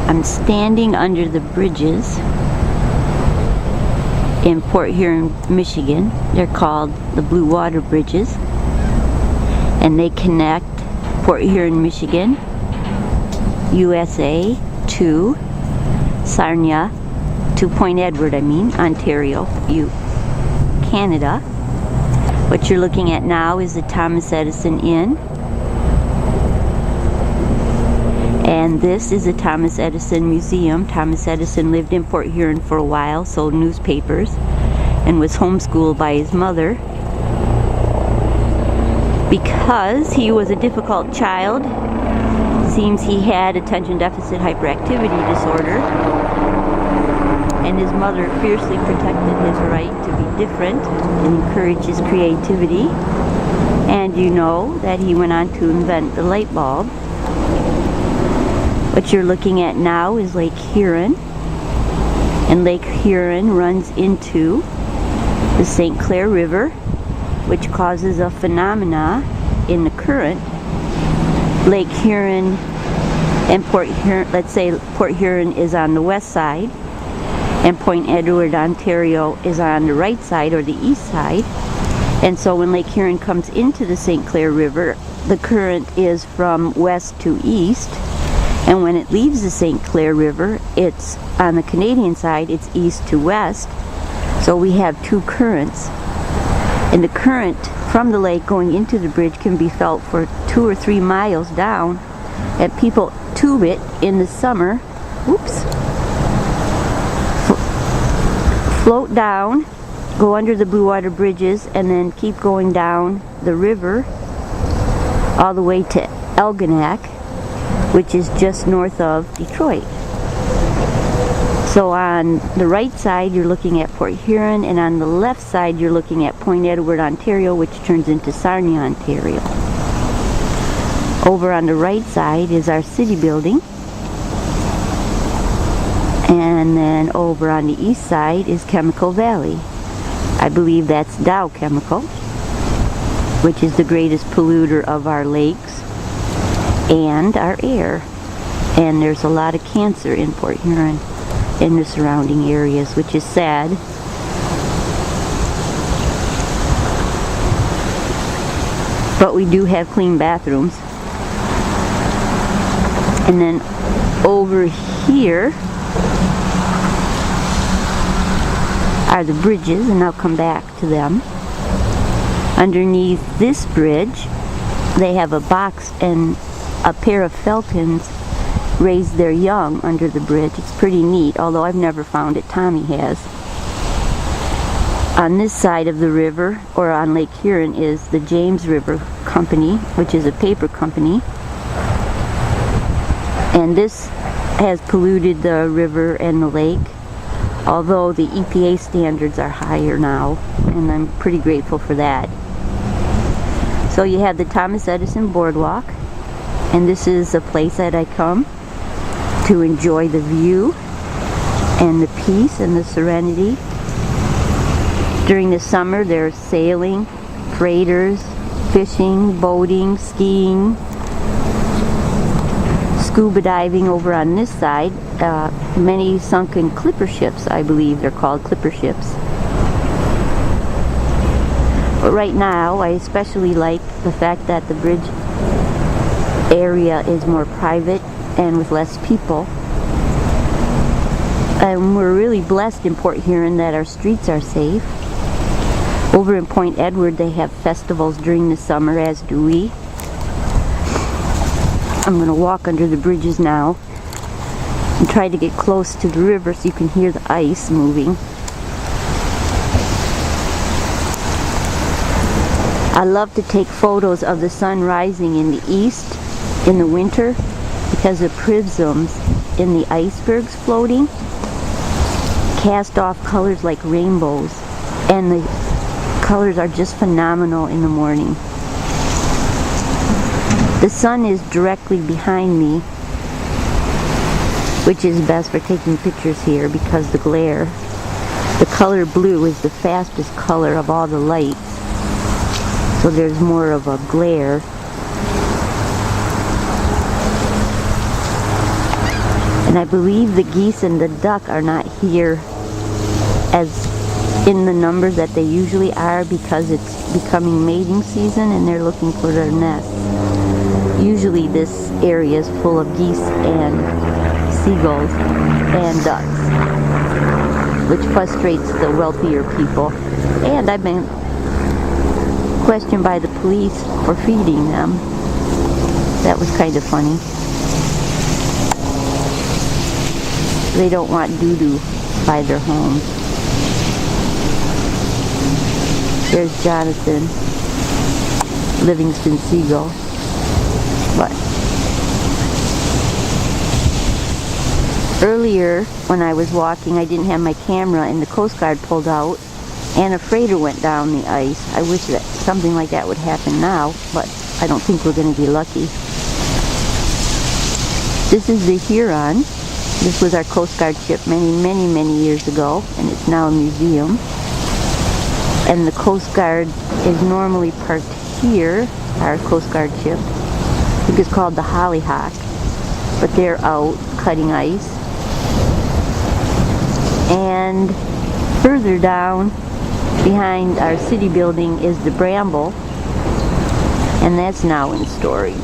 I'm standing under the bridges in Port Huron, Michigan. They're called the Blue Water Bridges, and they connect Port Huron, Michigan, USA, to Sarnia, to Point Edward, Ontario, Canada. What you're looking at now is the Thomas Edison Inn. And this is the Thomas Edison Museum. Thomas Edison lived in Port Huron for a while, sold newspapers, and was homeschooled by his mother. Because he was a difficult child, it seems he had attention deficit hyperactivity disorder, and his mother fiercely protected his right to be different and encouraged his creativity. And you know that he went on to invent the light bulb. What you're looking at now is Lake Huron, and Lake Huron runs into the Saint Clair River, which causes a phenomena in the current. Lake Huron and Port Huron, let's say Port Huron is on the west side, and Point Edward, Ontario is on the right side or the east side. And so when Lake Huron comes into the Saint Clair River, the current is from west to east. And when it leaves the Saint Clair River, it's on the Canadian side, it's east to west. So we have two currents. And the current from the lake going into the bridge can be felt for 2 or 3 miles down. And people tube it in the summer. Oops. Float down, go under the Blue Water Bridges, and then keep going down the river all the way to Elginak, which is just north of Detroit. So on the right side you're looking at Port Huron, and on the left side you're looking at Point Edward, Ontario, which turns into Sarnia, Ontario. Over on the right side is our city building, and then over on the east side is Chemical Valley. I believe that's Dow Chemical, which is the greatest polluter of our lakes and our air. And there's a lot of cancer in Port Huron in the surrounding areas, which is sad. But we do have clean bathrooms. And then over here are the bridges, and I'll come back to them. Underneath this bridge they have a box, and a pair of falcons raise their young under the bridge. It's pretty neat, although I've never found it. Tommy has. On this side of the river, or on Lake Huron, is the James River Company, which is a paper company. And this has polluted the river and the lake, although the EPA standards are higher now, and I'm pretty grateful for that. So you have the Thomas Edison Boardwalk, and this is a place that I come to enjoy the view and the peace and the serenity. During the summer there's sailing, freighters, fishing, boating, skiing, scuba diving over on this side. Many sunken clipper ships, I believe they're called clipper ships. But right now I especially like the fact that the bridge area is more private and with less people. And we're really blessed in Port Huron that our streets are safe. Over in Point Edward they have festivals during the summer, as do we. I'm going to walk under the bridges now and try to get close to the river so you can hear the ice moving. I love to take photos of the sun rising in the east in the winter, because the prisms in the icebergs floating cast off colors like rainbows, and the colors are just phenomenal in the morning. The sun is directly behind me, which is best for taking pictures here because the glare. The color blue is the fastest color of all the lights, so there's more of a glare. And And I believe the geese and the duck are not here as in the numbers that they usually are, because it's becoming mating season and they're looking for their nests. Usually this area is full of geese and seagulls and ducks, which frustrates the wealthier people. And I've been questioned by the police for feeding them. That was kind of funny. They don't want doo-doo by their homes. There's Jonathan Livingston Seagull. But earlier when I was walking, I didn't have my camera and the Coast Guard pulled out and a freighter went down the ice. I wish that something like that would happen now, but I don't think we're going to be lucky. This is the Huron. This was our Coast Guard ship many years ago, and it's now a museum. And the Coast Guard is normally parked here, our Coast Guard ship. I think it's called the Hollyhock, but they're out cutting ice. And further down behind our city building is the Bramble, and that's now in storage.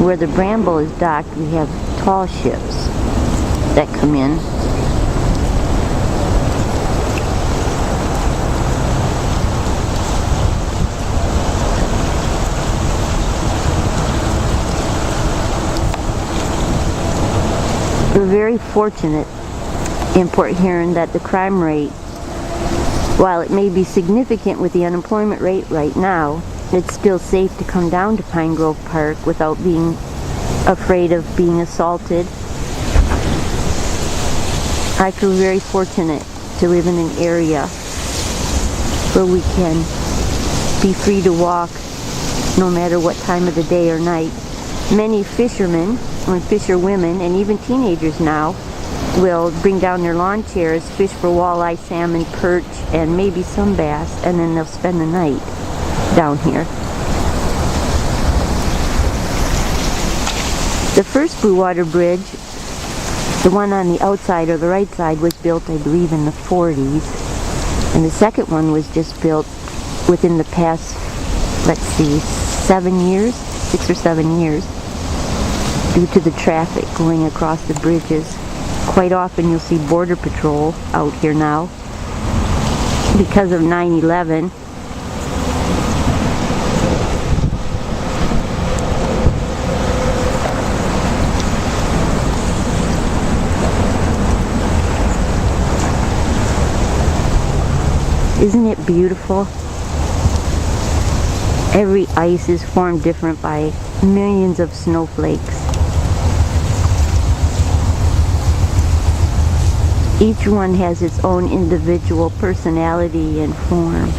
Where the Bramble is docked, we have tall ships that come in. We're very fortunate in Port Huron that the crime rate, while it may be significant with the unemployment rate right now, it's still safe to come down to Pine Grove Park without being afraid of being assaulted. I feel very fortunate to live in an area where we can be free to walk no matter what time of the day or night. Many fishermen and fisherwomen, and even teenagers now, will bring down their lawn chairs, fish for walleye, salmon, perch, and maybe some bass, and then they'll spend the night down here. The first Blue Water Bridge, the one on the outside or the right side, was built, I believe, in the 40s. And the second one was just built within the past, let's see, 6 or 7 years, due to the traffic going across the bridges. Quite often you'll see Border Patrol out here now because of 9/11. Isn't it beautiful? Every ice is formed different by millions of snowflakes. Each one has its own individual personality and form.